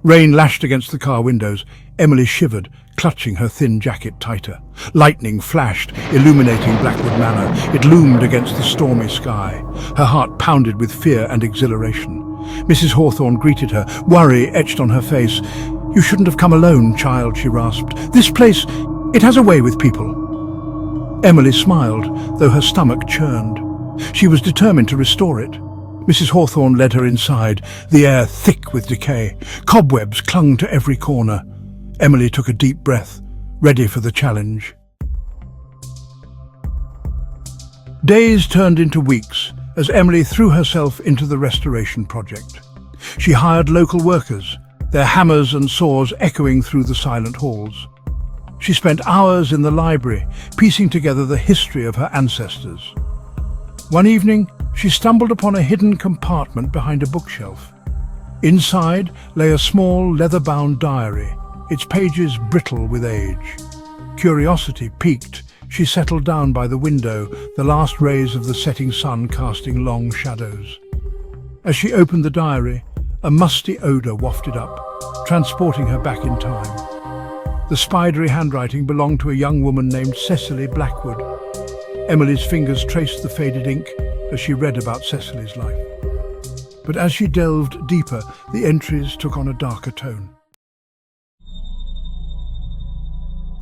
Rain lashed against the car windows. Emily shivered, clutching her thin jacket tighter. Lightning flashed, illuminating Blackwood Manor. It loomed against the stormy sky. Her heart pounded with fear and exhilaration. Mrs. Hawthorne greeted her, worry etched on her face. "You shouldn't have come alone, child," she rasped. "This place, it has a way with people." Emily smiled, though her stomach churned. She was determined to restore it. Mrs. Hawthorne led her inside, the air thick with decay. Cobwebs clung to every corner. Emily took a deep breath, ready for the challenge. Days turned into weeks as Emily threw herself into the restoration project. She hired local workers, their hammers and saws echoing through the silent halls. She spent hours in the library, piecing together the history of her ancestors. One evening, she stumbled upon a hidden compartment behind a bookshelf. Inside lay a small, leather-bound diary, its pages brittle with age. Curiosity piqued, she settled down by the window, the last rays of the setting sun casting long shadows. As she opened the diary, a musty odour wafted up, transporting her back in time. The spidery handwriting belonged to a young woman named Cecily Blackwood. Emily's fingers traced the faded ink as she read about Cecily's life. But as she delved deeper, the entries took on a darker tone.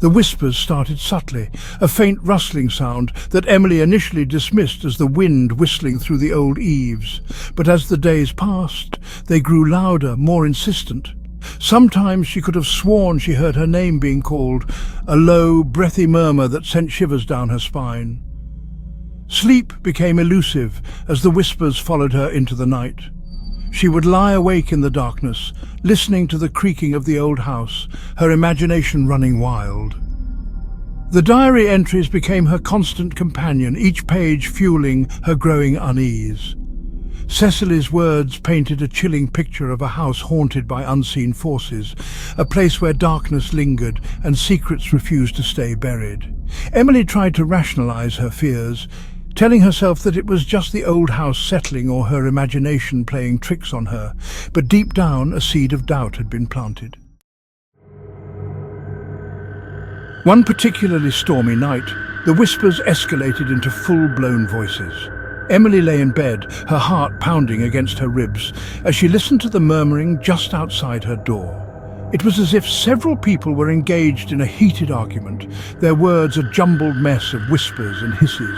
The whispers started subtly, a faint rustling sound that Emily initially dismissed as the wind whistling through the old eaves. But as the days passed, they grew louder, more insistent. Sometimes she could have sworn she heard her name being called, a low, breathy murmur that sent shivers down her spine. Sleep became elusive as the whispers followed her into the night. She would lie awake in the darkness, listening to the creaking of the old house, her imagination running wild. The diary entries became her constant companion, each page fueling her growing unease. Cecily's words painted a chilling picture of a house haunted by unseen forces, a place where darkness lingered and secrets refused to stay buried. Emily tried to rationalize her fears, telling herself that it was just the old house settling or her imagination playing tricks on her, but deep down a seed of doubt had been planted. One particularly stormy night, the whispers escalated into full-blown voices. Emily lay in bed, her heart pounding against her ribs, as she listened to the murmuring just outside her door. It was as if several people were engaged in a heated argument, their words a jumbled mess of whispers and hisses.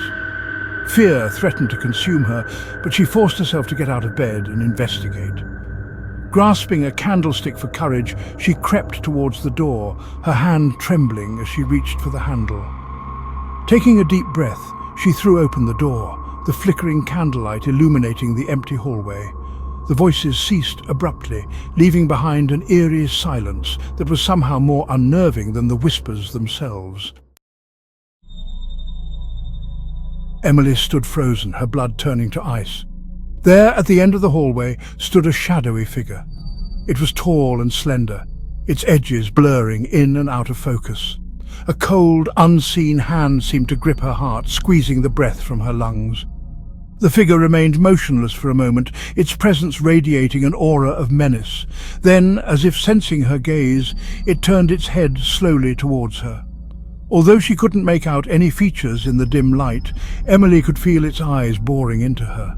Fear threatened to consume her, but she forced herself to get out of bed and investigate. Grasping a candlestick for courage, she crept towards the door, her hand trembling as she reached for the handle. Taking a deep breath, she threw open the door, the flickering candlelight illuminating the empty hallway. The voices ceased abruptly, leaving behind an eerie silence that was somehow more unnerving than the whispers themselves. Emily stood frozen, her blood turning to ice. There, at the end of the hallway, stood a shadowy figure. It was tall and slender, its edges blurring in and out of focus. A cold, unseen hand seemed to grip her heart, squeezing the breath from her lungs. The figure remained motionless for a moment, its presence radiating an aura of menace. Then, as if sensing her gaze, it turned its head slowly towards her. Although she couldn't make out any features in the dim light, Emily could feel its eyes boring into her,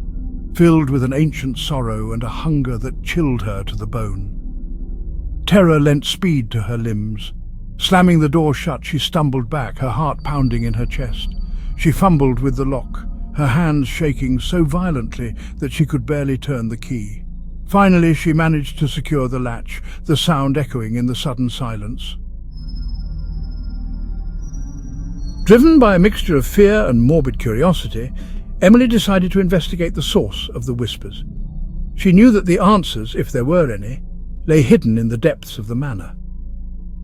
filled with an ancient sorrow and a hunger that chilled her to the bone. Terror lent speed to her limbs. Slamming the door shut, she stumbled back, her heart pounding in her chest. She fumbled with the lock, her hands shaking so violently that she could barely turn the key. Finally, she managed to secure the latch, the sound echoing in the sudden silence. Driven by a mixture of fear and morbid curiosity, Emily decided to investigate the source of the whispers. She knew that the answers, if there were any, lay hidden in the depths of the manor.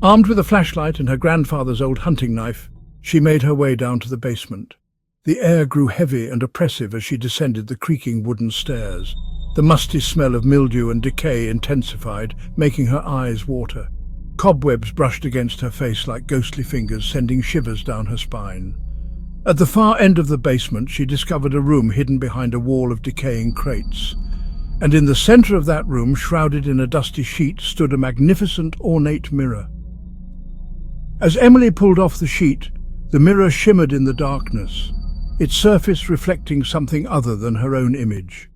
Armed with a flashlight and her grandfather's old hunting knife, she made her way down to the basement. The air grew heavy and oppressive as she descended the creaking wooden stairs. The musty smell of mildew and decay intensified, making her eyes water. Cobwebs brushed against her face like ghostly fingers, sending shivers down her spine. At the far end of the basement, she discovered a room hidden behind a wall of decaying crates. And in the center of that room, shrouded in a dusty sheet, stood a magnificent, ornate mirror. As Emily pulled off the sheet, the mirror shimmered in the darkness, its surface reflecting something other than her own image.